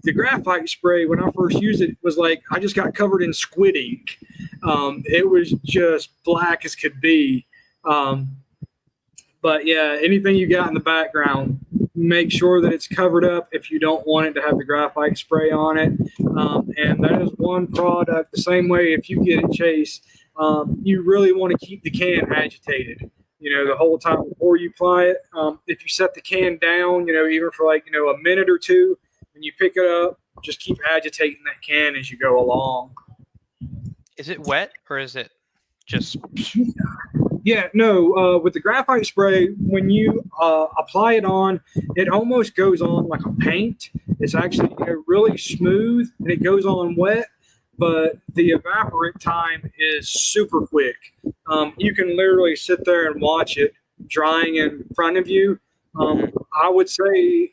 The graphite spray, when I first used it, was like I just got covered in squid ink. It was just black as could be. But yeah, anything you got in the background, make sure that it's covered up if you don't want it to have the graphite spray on it. And that is one product. The same way, if you get it, Chase, you really want to keep the can agitated. The whole time before you apply it. If you set the can down, even for like, a minute or two, when you pick it up, just keep agitating that can as you go along. Is it wet or is it just? Yeah, no, with the graphite spray, when you apply it on, it almost goes on like a paint. It's actually really smooth and it goes on wet, but the evaporate time is super quick. You can literally sit there and watch it drying in front of you. I would say,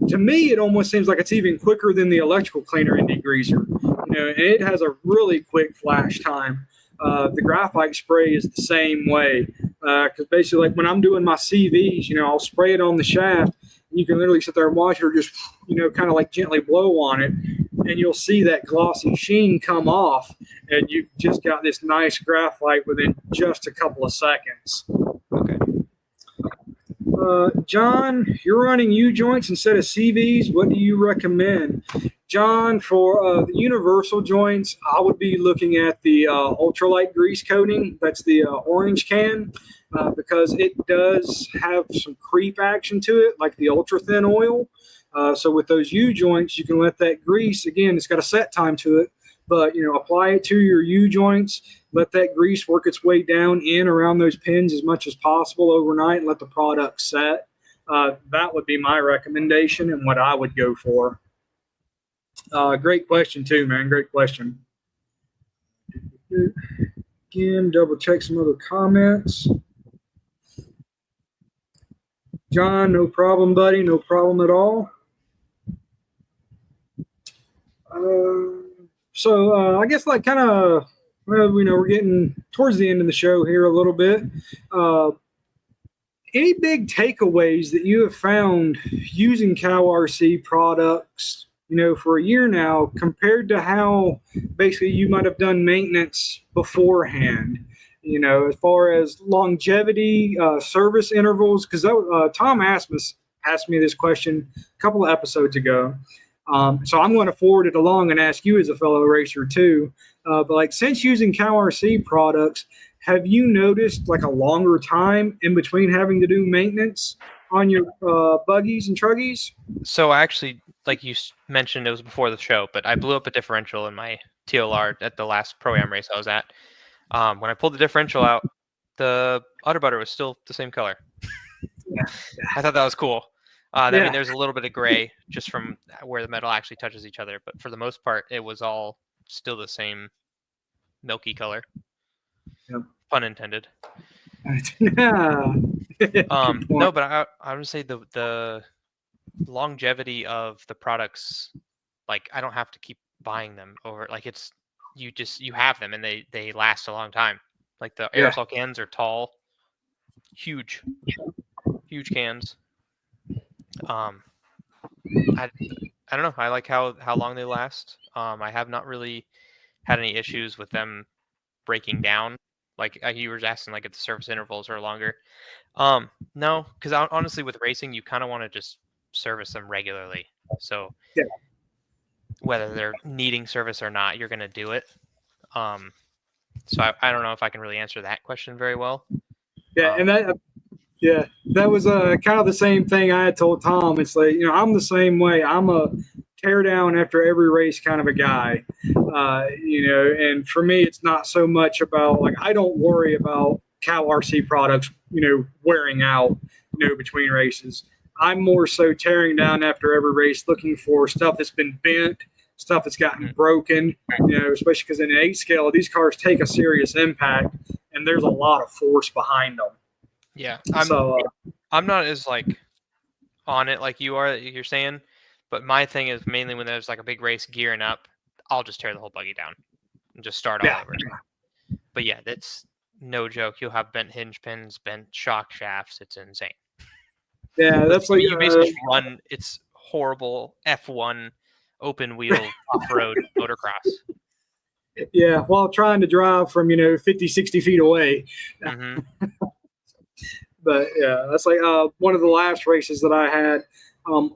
to me, it almost seems like it's even quicker than the electrical cleaner and degreaser. And it has a really quick flash time. The graphite spray is the same way, because basically, like when I'm doing my CVs, I'll spray it on the shaft. You can literally sit there and watch her just, kind of like gently blow on it, and you'll see that glossy sheen come off, and you've just got this nice graphite within just a couple of seconds. Okay. John, you're running U-joints instead of CVs. What do you recommend? John, for the universal joints, I would be looking at the ultralight grease coating. That's the orange can, because it does have some creep action to it, like the ultra thin oil. So with those U-joints, you can let that grease, again, it's got a set time to it, but apply it to your U-joints, let that grease work its way down in around those pins as much as possible overnight, and let the product set. That would be my recommendation and what I would go for. Great question too, man. Great question. Again, double check some other comments. John, no problem, buddy. No problem at all. So I guess like kind of, well, we're getting towards the end of the show here a little bit. Any big takeaways that you have found using CowRC products, for a year now, compared to how basically you might have done maintenance beforehand? As far as longevity, service intervals, because Tom asked me this question a couple of episodes ago. So I'm going to forward it along and ask you as a fellow racer too. But like, since using CowRC products, have you noticed like a longer time in between having to do maintenance on your buggies and truggies? So actually, like you mentioned, it was before the show, but I blew up a differential in my TLR at the last Pro-Am race I was at. When I pulled the differential out, the udder butter was still the same color. Yeah. I thought that was cool. I mean, there's a little bit of gray just from where the metal actually touches each other, but for the most part, it was all still the same milky color. Yep. Pun intended. No, but I would say the longevity of the products, like I don't have to keep buying them over. Like you have them and they last a long time. Like the aerosol cans are tall, huge cans. I don't know. I like how long they last. I have not really had any issues with them breaking down. Like you were asking, like if the service intervals are longer. No, because honestly, with racing, you kind of want to just service them regularly. So whether they're needing service or not, you're going to do it. So I don't know if I can really answer that question very well. Yeah, and that was kind of the same thing I had told Tom. It's like, I'm the same way. I'm a tear down after every race kind of a guy, and for me, it's not so much about like, I don't worry about CowRC products, wearing out, between races. I'm more so tearing down after every race, looking for stuff that's been bent, stuff that's gotten broken, especially because in an 8 scale, these cars take a serious impact and there's a lot of force behind them. Yeah. I'm not as like on it like you are, you're saying, but my thing is mainly when there's like a big race gearing up, I'll just tear the whole buggy down and just start all over. But yeah, that's no joke. You'll have bent hinge pins, bent shock shafts. It's insane. Yeah, that's like you basically run. It's horrible F1 open wheel off-road motocross. Yeah, while trying to drive from 50, 60 feet away. Mm-hmm. But yeah, that's like one of the last races that I had.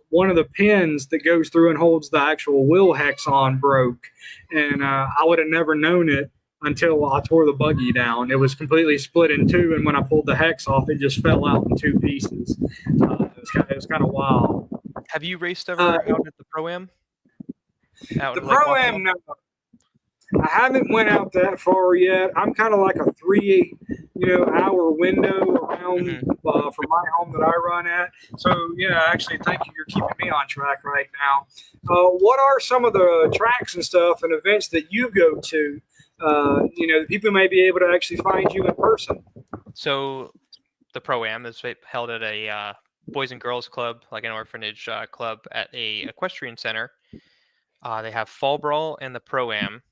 One of the pins that goes through and holds the actual wheel hex on broke, and I would have never known it until I tore the buggy down. It was completely split in two, and when I pulled the hex off, it just fell out in two pieces. It was kind of wild. Have you raced ever out at the Pro-Am? The Pro-Am, no. I haven't went out that far yet. I'm kind of like a 3 hour window around for my home that I run at. So yeah, actually, thank you. You're keeping me on track right now. What are some of the tracks and stuff and events that you go to? That people may be able to actually find you in person. So the Pro-Am is held at a Boys and Girls Club, like an orphanage club at a equestrian center. They have Fall Brawl and the Pro-Am,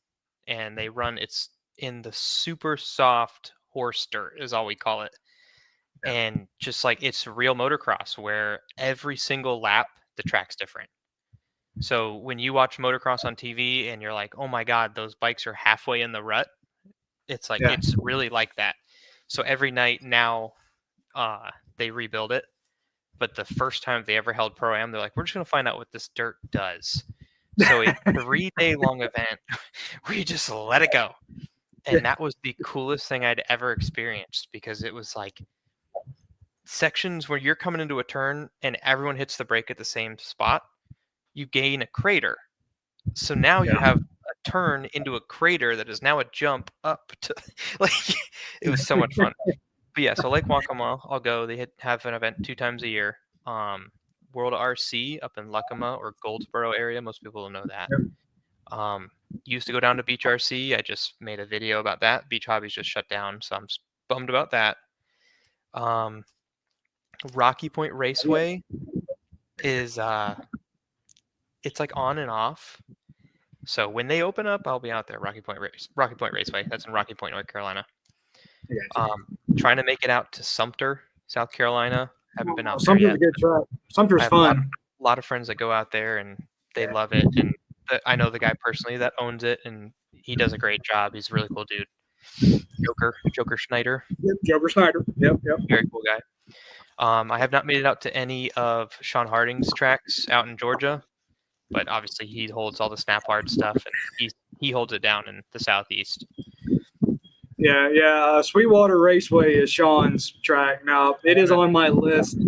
and they run it's in the super soft horse dirt is all we call it. Yeah. And just like it's real motocross where every single lap the track's different. So when you watch motocross on TV and you're like, oh my God, those bikes are halfway in the rut, it's like it's really like that. So every night now they rebuild it. But the first time they ever held Pro-Am, they're like, we're just going to find out what this dirt does. So a 3-day long event where you just let it go. And that was the coolest thing I'd ever experienced because it was like sections where you're coming into a turn and everyone hits the brake at the same spot. You gain a crater. So now you have a turn into a crater that is now a jump up to like it was so much fun. But yeah, so Lake Waccamaw, I'll go. They have an event 2 times a year. World RC up in Luckama or Goldsboro area. Most people don't know that. Used to go down to Beach RC. I just made a video about that. Beach Hobbies just shut down, so I'm bummed about that. Rocky Point Raceway is it's like on and off. So when they open up, I'll be out there. Rocky Point Raceway. That's in Rocky Point, North Carolina. Trying to make it out to Sumter, South Carolina. Haven't been out there yet. Sumter's a good track. Sumter's fun. A lot of friends that go out there and they love it. And I know the guy personally that owns it, and he does a great job. He's a really cool dude. Joker Schneider. Yep, Joker Schneider. Yep. Very cool guy. I have not made it out to any of Sean Harding's tracks out in Georgia, but obviously he holds all the snap hard stuff, and he holds it down in the Southeast. Yeah. Sweetwater Raceway is Sean's track. Now, it is on my list.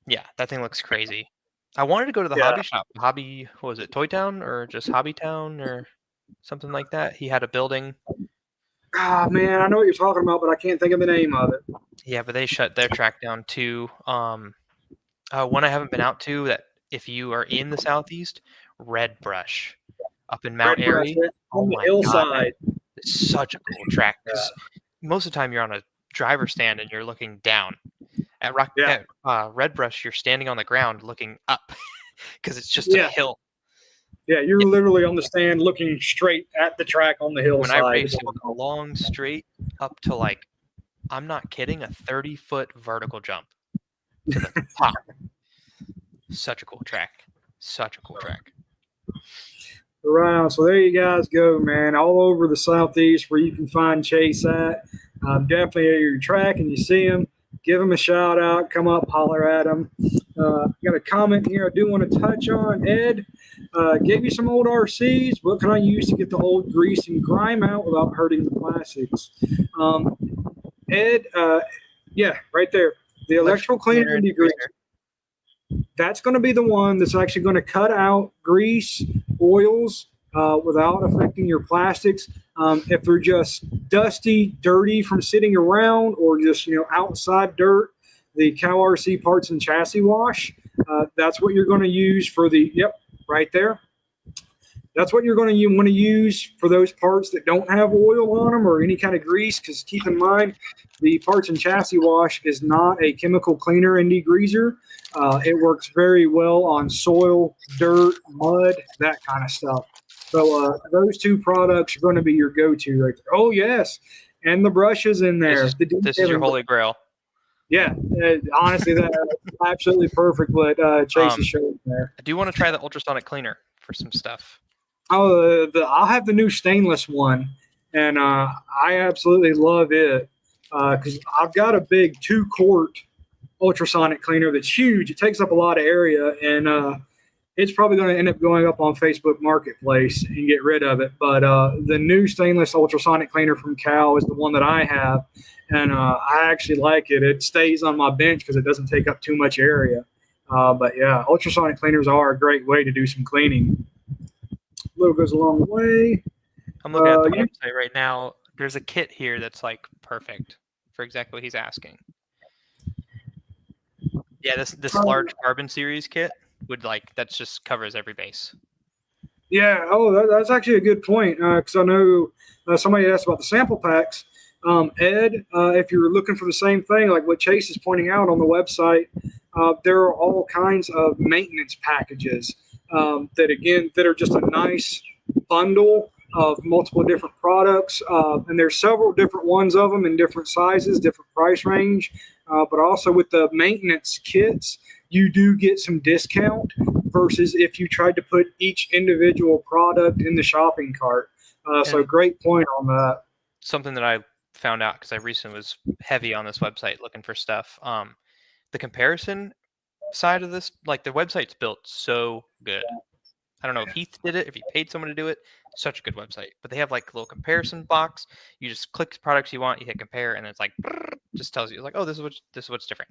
Yeah, that thing looks crazy. I wanted to go to the hobby shop. What was it, Toy Town or just Hobby Town or something like that? He had a building. Ah, man, I know what you're talking about, but I can't think of the name of it. Yeah, but they shut their track down too. One I haven't been out to that if you are in the Southeast, Red Brush up in Mount Airy. On the hillside. It's such a cool track. Most of the time you're on a driver's stand and you're looking down. At Red Brush, you're standing on the ground looking up because it's just a hill. Yeah, you're literally on the stand looking straight at the track on the hillside. When I raced, it was a long straight up to like, I'm not kidding, a 30-foot vertical jump to the top. Such a cool track. Right, so there you guys go, man. All over the Southeast where you can find Chase at. Definitely at your track and you see him, give him a shout out. Come up, holler at him. Got a comment here I do want to touch on. Ed, gave you some old RCs. What can I use to get the old grease and grime out without hurting the plastics? Ed, right there. The electrical cleaner and degreaser. That's going to be the one that's actually going to cut out grease, oils, without affecting your plastics. If they're just dusty, dirty from sitting around, or just outside dirt, the CowRC parts and chassis wash. That's what you're going to use for the right there. That's what you're going to want to use for those parts that don't have oil on them or any kind of grease. Because keep in mind, the parts and chassis wash is not a chemical cleaner and degreaser. It works very well on soil, dirt, mud, that kind of stuff. So those 2 products are going to be your go-to right there. Oh, yes. And the brushes in there. This is your holy grail. Yeah. Honestly, that's absolutely perfect what Chase is showing there. I do want to try the ultrasonic cleaner for some stuff. Oh, I'll have the new stainless one, and I absolutely love it because I've got a big 2-quart ultrasonic cleaner that's huge. It takes up a lot of area, and it's probably going to end up going up on Facebook Marketplace and get rid of it. But the new stainless ultrasonic cleaner from Cal is the one that I have, and I actually like it. It stays on my bench because it doesn't take up too much area. But yeah, ultrasonic cleaners are a great way to do some cleaning. Little goes a long way. I'm looking at the You- website right now. There's a kit here that's like perfect for exactly what he's asking. Yeah, this large carbon series kit would that just covers every base. Yeah. Oh, that's actually a good point. Because I know somebody asked about the sample packs. Ed, if you're looking for the same thing, like what Chase is pointing out on the website, there are all kinds of maintenance packages that are just a nice bundle of multiple different products. And there's several different ones of them in different sizes, different price range. But also with the maintenance kits, you do get some discount versus if you tried to put each individual product in the shopping cart. So great point on that. Something that I found out because I recently was heavy on this website looking for stuff. The comparison side of this, the website's built so good. I don't know if Heath did it, if he paid someone to do it. Such a good website. But they have a little comparison box. You just click the products you want, you hit compare, and it's just tells you oh, this is what's different.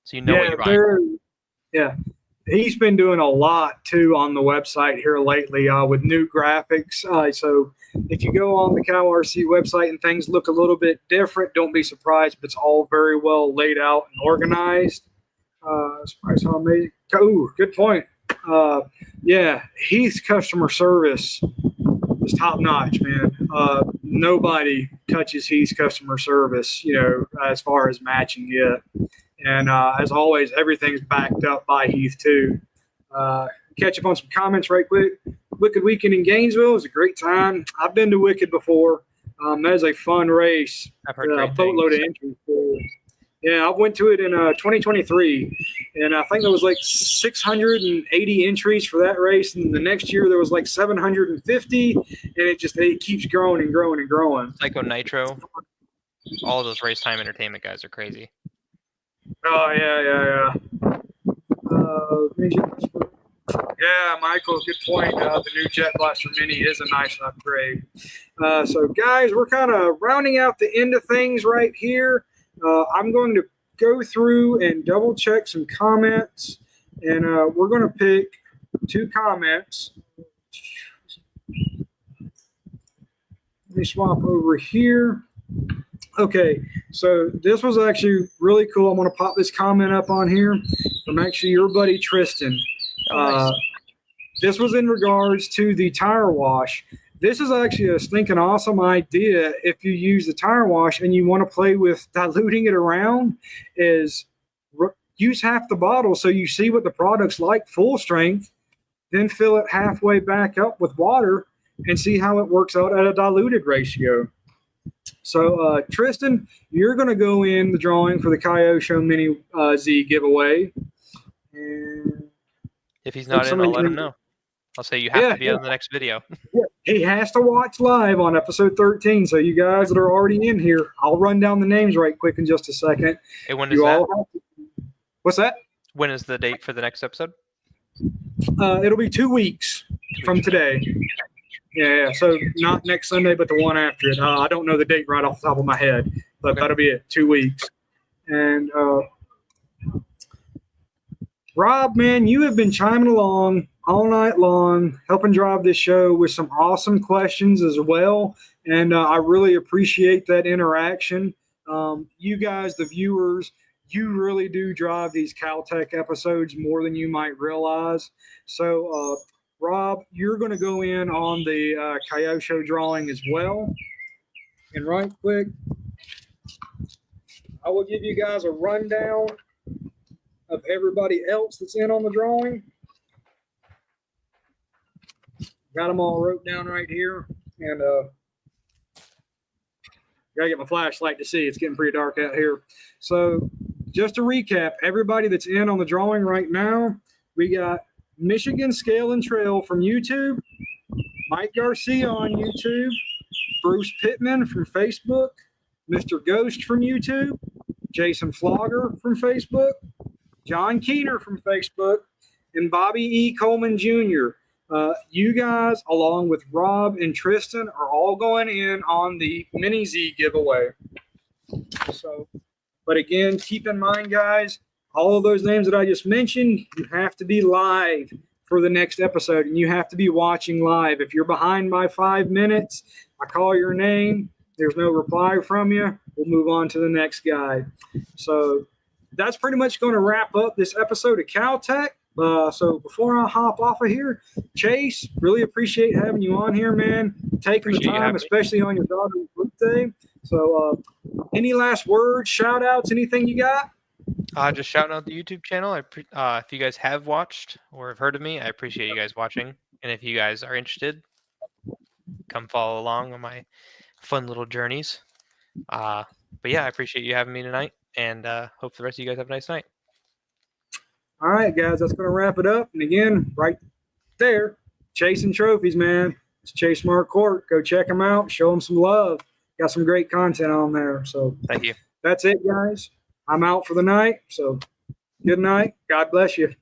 So you know what you're buying. Yeah. He's been doing a lot too on the website here lately with new graphics. So if you go on the CowRC website and things look a little bit different, don't be surprised. But it's all very well laid out and organized. Surprise how amazing! Ooh, good point. Yeah, Heath's customer service is top notch, man. Nobody touches Heath's customer service, as far as matching it. And as always, everything's backed up by Heath too. Catch up on some comments right quick. Wicked Weekend in Gainesville is a great time. I've been to Wicked before. That is a fun race. I've heard great boatload of entries. Yeah, I went to it in 2023, and I think there was 680 entries for that race. And the next year there was 750, and it keeps growing and growing and growing. Psycho Nitro, all of those race time entertainment guys are crazy. Oh yeah. Yeah, Michael, good point. The new Jet Blaster Mini is a nice upgrade. So guys, we're kind of rounding out the end of things right here. I'm going to go through and double check some comments, and we're going to pick 2 comments. Let me swap over here. Okay, so this was actually really cool. I'm going to pop this comment up on here from actually your buddy Tristan. Nice. This was in regards to the tire wash. This is actually a stinking awesome idea if you use the tire wash and you want to play with diluting it around, is use half the bottle so you see what the product's like full strength, then fill it halfway back up with water and see how it works out at a diluted ratio. So, Tristan, you're going to go in the drawing for the Kyosho Mini-Z giveaway. And if he's not in, I'll let him know. I'll say you have to be on the next video. Yeah, he has to watch live on episode 13. So you guys that are already in here, I'll run down the names right quick in just a second. Hey, when is that? What's that? When is the date for the next episode? It'll be 2 weeks from today. Yeah, so not next Sunday, but the one after it. I don't know the date right off the top of my head, but that'll be it, 2 weeks. And Rob, man, you have been chiming along all night long, helping drive this show with some awesome questions as well. And I really appreciate that interaction. You guys, the viewers, you really do drive these CowTech episodes more than you might realize. So, Rob, you're going to go in on the Kyosho drawing as well. And right quick, I will give you guys a rundown of everybody else that's in on the drawing. Got them all wrote down right here. And gotta get my flashlight to see. It's getting pretty dark out here. So just to recap, everybody that's in on the drawing right now, we got Michigan Scale and Trail from YouTube, Mike Garcia on YouTube, Bruce Pittman from Facebook, Mr. Ghost from YouTube, Jason Flogger from Facebook, John Keener from Facebook, and Bobby E. Coleman Jr. You guys, along with Rob and Tristan, are all going in on the Mini-Z giveaway. So, but again, keep in mind, guys, all of those names that I just mentioned, you have to be live for the next episode, and you have to be watching live. If you're behind by 5 minutes, I call your name, there's no reply from you, we'll move on to the next guy. So that's pretty much going to wrap up this episode of CowTech. So before I hop off of here, Chase, really appreciate having you on here, man. Taking the time, especially on your daughter's birthday. So any last words, shout outs, anything you got? Just shouting out the YouTube channel. If you guys have watched or have heard of me, I appreciate you guys watching. And if you guys are interested, come follow along on my fun little journeys. But yeah, I appreciate you having me tonight, and hope the rest of you guys have a nice night. All right, guys, that's going to wrap it up. And again, right there, chasing trophies, man. It's Chase Marquort. Go check him out. Show him some love. Got some great content on there. So thank you. That's it, guys. I'm out for the night. So good night. God bless you.